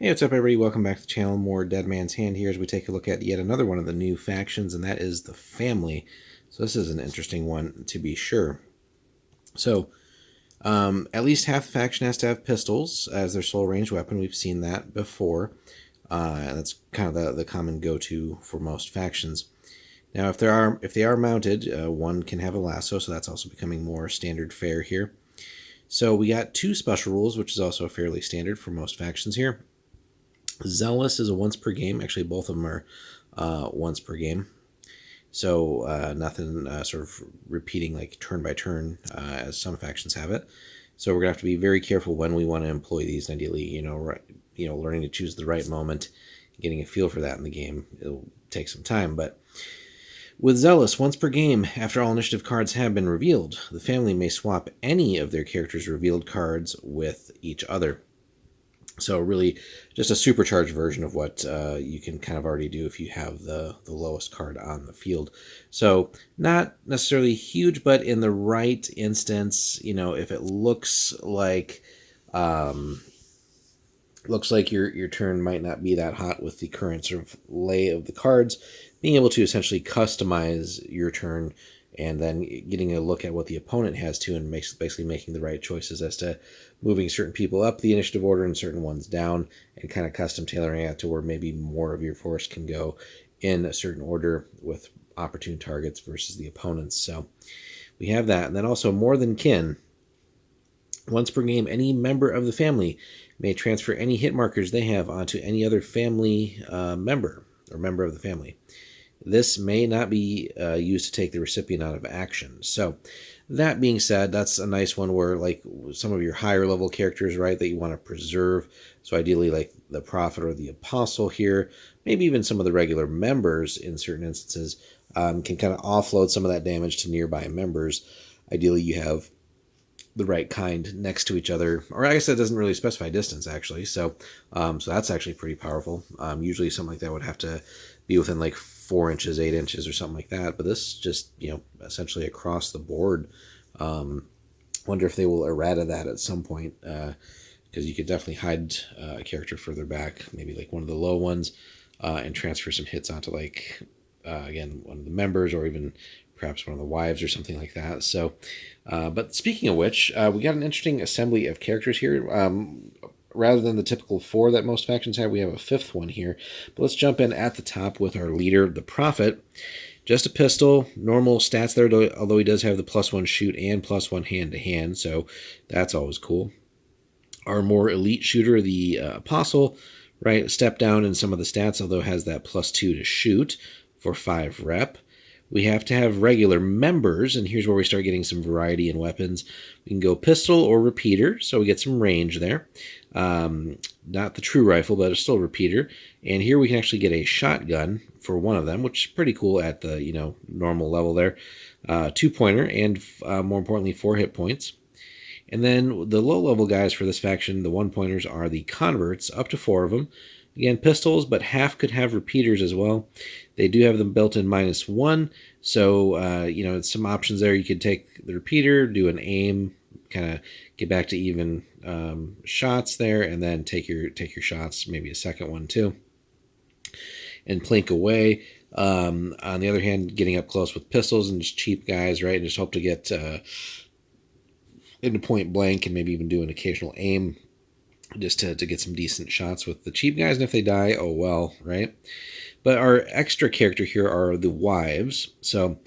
Hey, what's up, everybody? Welcome back to the channel. More Dead Man's Hand here as we take a look at yet another one of the new factions, and that is the Family. So this is an interesting one, to be sure. So, at least half the faction has to have pistols as their sole range weapon. We've seen that before. And that's kind of the common go-to for most factions. Now, if they are mounted, one can have a lasso, so that's also becoming more standard fare here. So we got two special rules, which is also fairly standard for most factions here. Zealous is a once per game. Actually, both of them are once per game. So nothing sort of repeating like turn by turn as some factions have it. So we're gonna have to be very careful when we want to employ these. And ideally, learning to choose the right moment, getting a feel for that in the game. It'll take some time, but with Zealous, once per game, after all initiative cards have been revealed, the family may swap any of their characters' revealed cards with each other. So really just a supercharged version of what you can kind of already do if you have the lowest card on the field. So not necessarily huge, but in the right instance, if it looks like your turn might not be that hot with the current sort of lay of the cards, being able to essentially customize your turn and then getting a look at what the opponent has too, and basically making the right choices as to moving certain people up the initiative order and certain ones down, and kind of custom tailoring it to where maybe more of your force can go in a certain order with opportune targets versus the opponents. So we have that. And then also more than kin. Once per game, any member of the family may transfer any hit markers they have onto any other family member or member of the family. This may not be used to take the recipient out of action. So that being said, that's a nice one where like some of your higher level characters, right, that you want to preserve. So ideally like the prophet or the apostle here, maybe even some of the regular members in certain instances can kind of offload some of that damage to nearby members. Ideally you have the right kind next to each other, or I guess that doesn't really specify distance actually. So that's actually pretty powerful. Usually something like that would have to be within like 4 inches, 8 inches or something like that. But this just, essentially across the board. Wonder if they will errata that at some point, because you could definitely hide a character further back, maybe like one of the low ones, and transfer some hits onto like, again, one of the members or even perhaps one of the wives or something like that. So, but speaking of which, we got an interesting assembly of characters here. Rather than the typical 4 that most factions have, we have a 5th one here. But let's jump in at the top with our leader, the Prophet. Just a pistol, normal stats there, although he does have the +1 shoot and +1 hand-to-hand, so that's always cool. Our more elite shooter, the Apostle, right, step down in some of the stats, although has that +2 to shoot for 5 rep. We have to have regular members, and here's where we start getting some variety in weapons. We can go pistol or repeater, so we get some range there. Not the true rifle, but it's still a repeater. And here we can actually get a shotgun for one of them, which is pretty cool at the normal level there. 2-pointer, and more importantly, 4 hit points. And then the low-level guys for this faction, the 1-pointers, are the converts, up to 4 of them. Again, pistols, but half could have repeaters as well. They do have them built in -1, so some options there. You could take the repeater, do an aim, kind of get back to even shots there, and then take your shots, maybe a second one too, and plink away. On the other hand, getting up close with pistols and just cheap guys, right, and just hope to get into point blank and maybe even do an occasional aim just to get some decent shots with the cheap guys. And if they die, oh well, right? But our extra character here are the wives. So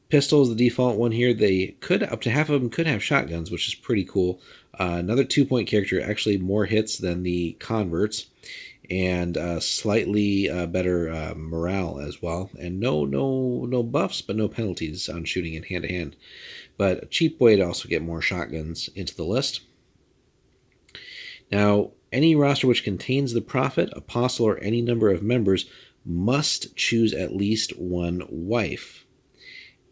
pistol is the default one here. They could, up to half of them could have shotguns, which is pretty cool. Another 2-point character, actually more hits than the converts, and slightly better morale as well. And no buffs, but no penalties on shooting in hand-to-hand. But a cheap way to also get more shotguns into the list. Now, any roster which contains the Prophet, Apostle, or any number of members must choose at least one wife,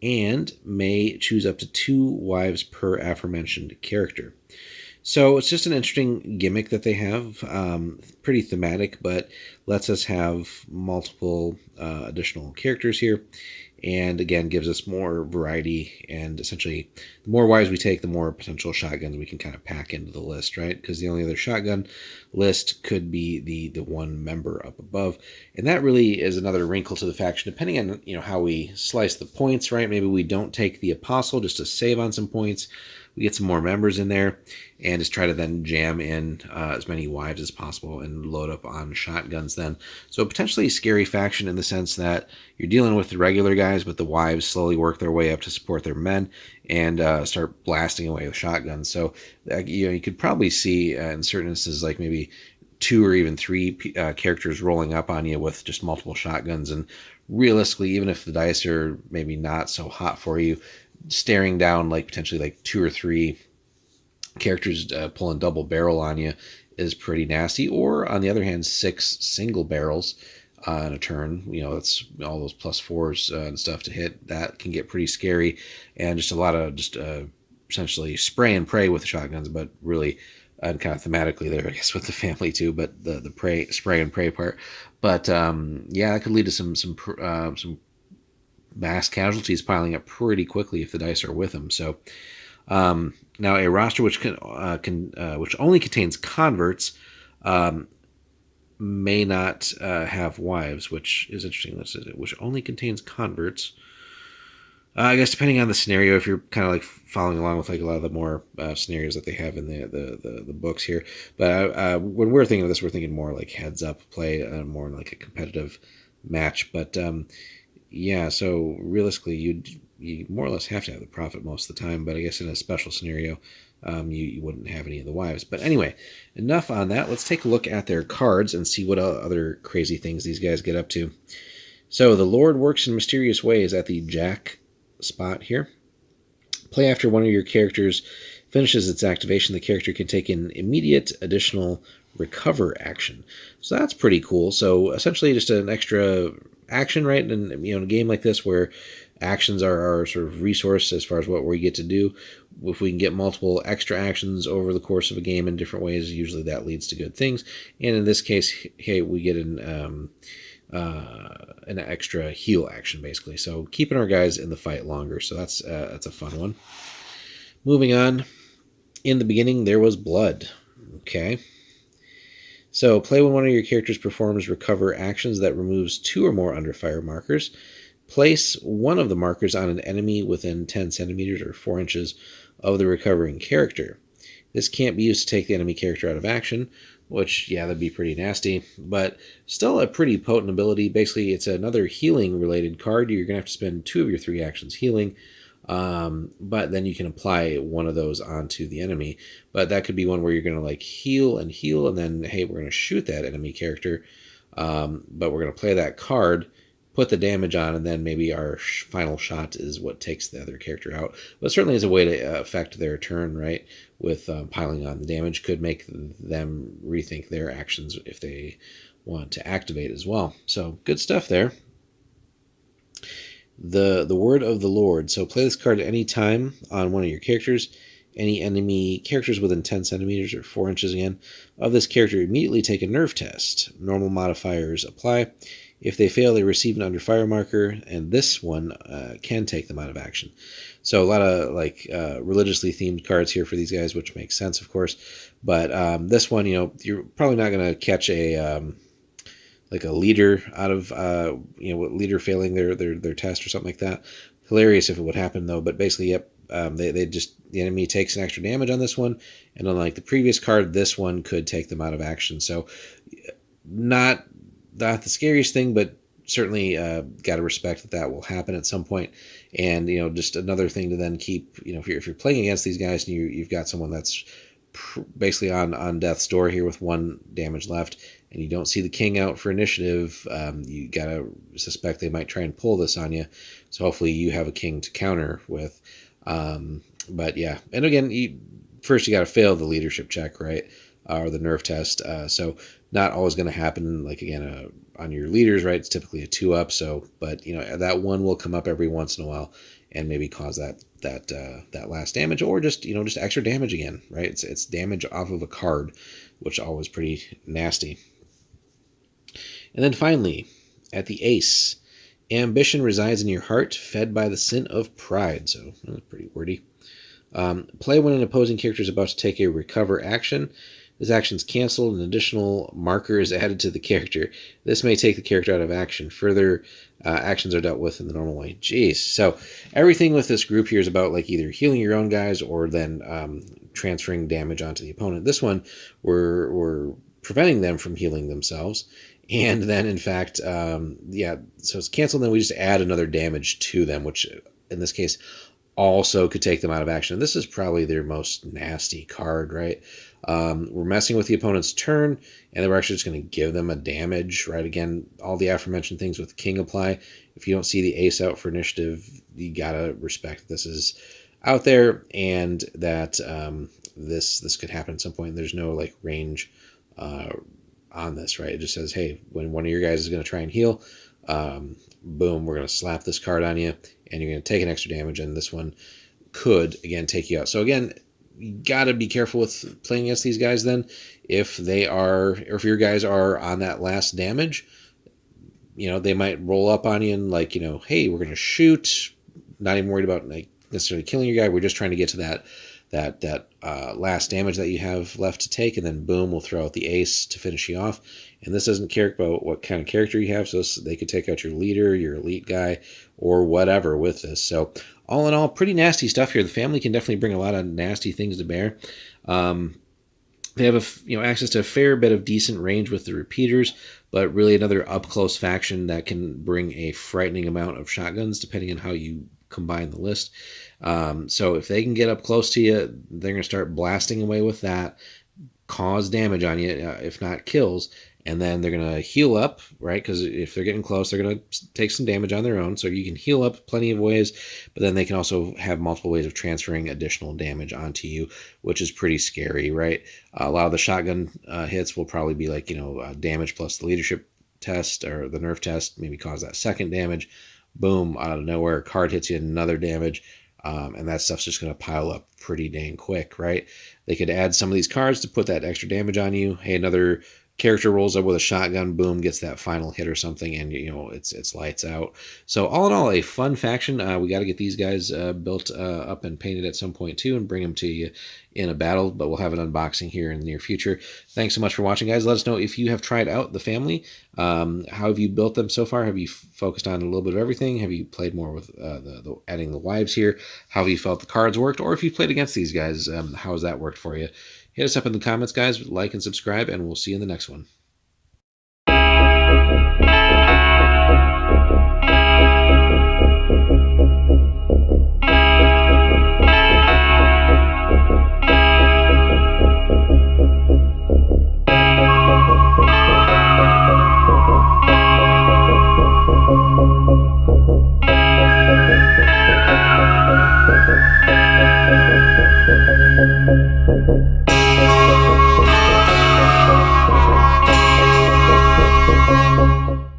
and may choose up to 2 wives per aforementioned character. So it's just an interesting gimmick that they have, pretty thematic, but lets us have multiple additional characters here. and again gives us more variety. And essentially, the more wives we take, the more potential shotguns we can kind of pack into the list, right? Because the only other shotgun list could be the one member up above, and that really is another wrinkle to the faction, depending on how we slice the points, right? Maybe we don't take the apostle just to save on some points. We get some more members in there and just try to then jam in as many wives as possible and load up on shotguns then. So potentially a scary faction in the sense that you're dealing with the regular guys, but the wives slowly work their way up to support their men and start blasting away with shotguns. So you could probably see in certain instances like maybe 2 or even 3 characters rolling up on you with just multiple shotguns. And realistically, even if the dice are maybe not so hot for you, staring down like potentially like 2 or 3 characters pulling double barrel on you is pretty nasty. Or on the other hand, 6 single barrels in a turn, that's all those +4s and stuff to hit. That can get pretty scary, and just a lot of essentially spray and pray with the shotguns, but really and kind of thematically there, I guess, with the family too. But the spray and pray part, but yeah, that could lead to some mass casualties piling up pretty quickly if the dice are with them. So now a roster which which only contains converts may not have wives, which is interesting. Which only contains converts. I guess depending on the scenario, if you're kind of like following along with like a lot of the more scenarios that they have in the books here. But when we're thinking of this, we're thinking more like heads up play, more like a competitive match. But yeah, so realistically, you more or less have to have the prophet most of the time. But I guess in a special scenario, you wouldn't have any of the wives. But anyway, enough on that. Let's take a look at their cards and see what other crazy things these guys get up to. So the Lord works in mysterious ways at the Jack spot here. Play after one of your characters finishes its activation, the character can take an immediate additional recover action. So that's pretty cool. So essentially just an extra action, right? And in a game like this where actions are sort of resource as far as what we get to do, if we can get multiple extra actions over the course of a game in different ways, usually that leads to good things. And in this case, hey, we get an extra heal action, basically. So keeping our guys in the fight longer. So that's a fun one. Moving on. In the beginning, there was blood. Okay. So play when one of your characters performs recover actions that removes 2 or more under fire markers. Place one of the markers on an enemy within 10 centimeters or 4 inches of the recovering character. This can't be used to take the enemy character out of action, which, yeah, that'd be pretty nasty, but still a pretty potent ability. Basically, it's another healing-related card. You're going to have to spend 2 of your 3 actions healing, but then you can apply one of those onto the enemy. But that could be one where you're going to like heal, and then, hey, we're going to shoot that enemy character, but we're going to play that card, put the damage on, and then maybe our final shot is what takes the other character out. But certainly is a way to affect their turn, right? With piling on the damage could make them rethink their actions if they want to activate as well. So good stuff there. The word of the Lord. So play this card at any time on one of your characters. Any enemy characters within 10 centimeters or 4 inches again of this character immediately take a nerve test. Normal modifiers apply. If they fail, they receive an under fire marker, and this one can take them out of action. So a lot of like religiously themed cards here for these guys, which makes sense, of course. But this one, you're probably not going to catch a like a leader out of leader failing their test or something like that. Hilarious if it would happen though. But basically, yep, the enemy takes an extra damage on this one, and unlike the previous card, this one could take them out of action. So not the scariest thing, but certainly got to respect that will happen at some point. And just another thing to then keep, if you're playing against these guys and you've got someone that's basically on death's door here with 1 damage left, and you don't see the king out for initiative, you gotta suspect they might try and pull this on you. So hopefully you have a king to counter with. But yeah, and again, first you got to fail the leadership check, right? Or the nerve test. So not always going to happen. Like again, on your leaders, right? It's typically a 2-up. So, but that one will come up every once in a while and maybe cause that last damage, or just just extra damage again, right? It's damage off of a card, which always pretty nasty. And then finally, at the ace, Ambition resides in your heart, fed by the sin of pride. So that's pretty wordy. Play when an opposing character is about to take a recover action. This action is canceled. An additional marker is added to the character. This may take the character out of action. Further actions are dealt with in the normal way. Jeez. So everything with this group here is about like either healing your own guys or then transferring damage onto the opponent. This one, we're preventing them from healing themselves. And then, in fact, yeah, so it's canceled. Then we just add another damage to them, which in this case also could take them out of action. This is probably their most nasty card, right? We're messing with the opponent's turn, and then we're actually just going to give them a damage, right? Again, all the aforementioned things with King apply. If you don't see the ace out for initiative, you gotta respect this is out there, and that this could happen at some point. There's no like range on this, right? It just says, hey, when one of your guys is going to try and heal, boom, we're going to slap this card on you, and you're going to take an extra damage, and this one could, again, take you out. So again, you got to be careful with playing against these guys then. If they are, or if your guys are on that last damage, you know, they might roll up on you and like, you know, hey, we're going to shoot, not even worried about like necessarily killing your guy. We're just trying to get to that last damage that you have left to take, and then boom, we'll throw out the ace to finish you off. And this doesn't care about what kind of character you have, so they could take out your leader, your elite guy, or whatever with this. So all in all, pretty nasty stuff here. The family can definitely bring a lot of nasty things to bear. They have access to a fair bit of decent range with the repeaters, but really another up close faction that can bring a frightening amount of shotguns depending on how you combine the list. So if they can get up close to you, they're going to start blasting away with that, cause damage on you, if not kills, and then they're going to heal up, right? Because if they're getting close, they're going to take some damage on their own. So you can heal up plenty of ways, but then they can also have multiple ways of transferring additional damage onto you, which is pretty scary, right? A lot of the shotgun hits will probably be like, damage plus the leadership test or the nerf test, maybe cause that second damage. Boom, out of nowhere, card hits you another damage. And that stuff's just going to pile up pretty dang quick, right? They could add some of these cards to put that extra damage on you. Hey, another character rolls up with a shotgun, boom, gets that final hit or something, and it's lights out. So all in all, a fun faction. We got to get these guys built up and painted at some point too, and bring them to you in a battle. But we'll have an unboxing here in the near future. Thanks so much for watching, guys. Let us know if you have tried out the family. How have you built them so far? Have you focused on a little bit of everything? Have you played more with the adding the wives here? How have you felt the cards worked? Or if you played against these guys, how has that worked for you? Hit us up in the comments, guys. Like and subscribe, and we'll see you in the next one.